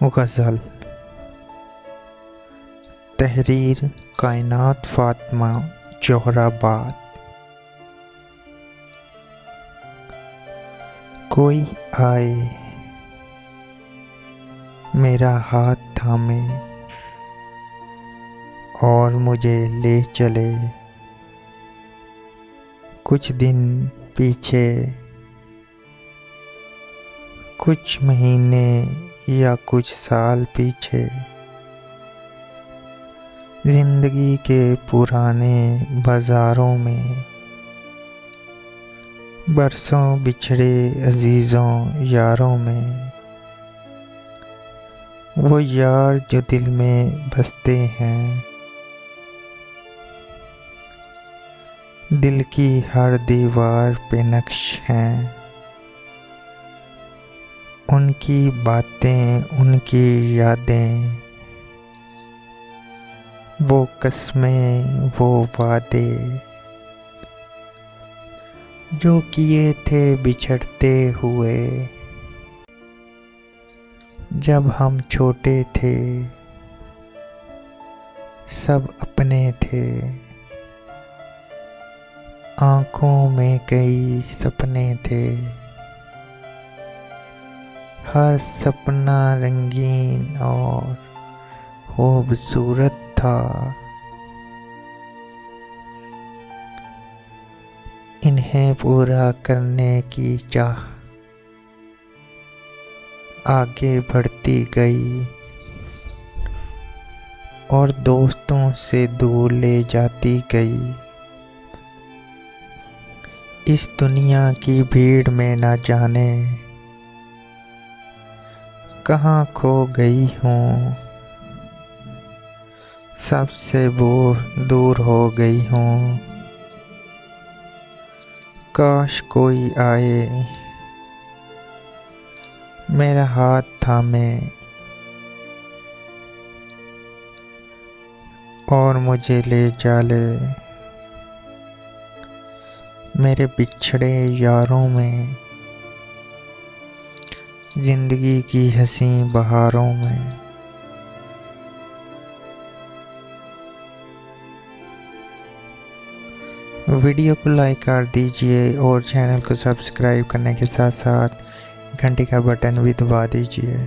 गज़ल। तहरीर कायनात फातिमा जोहराबाद। कोई आए मेरा हाथ थामे और मुझे ले चले कुछ दिन पीछे, कुछ महीने या कुछ साल पीछे, जिंदगी के पुराने बाजारों में, बरसों बिछड़े अजीज़ों यारों में, वो यार जो दिल में बसते हैं, दिल की हर दीवार पे नक्श हैं। उनकी बातें, उनकी यादें, वो कसमें, वो वादे जो किए थे बिछड़ते हुए जब हम छोटे थे, सब अपने थे। आँखों में कई सपने थे, हर सपना रंगीन और खूबसूरत था। इन्हें पूरा करने की चाह आगे बढ़ती गई और दोस्तों से दूर ले जाती गई। इस दुनिया की भीड़ में न जाने कहाँ खो गई हूँ, सबसे दूर हो गई हूँ। काश कोई आए मेरा हाथ थामे और मुझे ले चले मेरे बिछड़े यारों में, जिंदगी की हंसी बहारों में। वीडियो को लाइक कर दीजिए और चैनल को सब्सक्राइब करने के साथ साथ घंटी का बटन भी दबा दीजिए।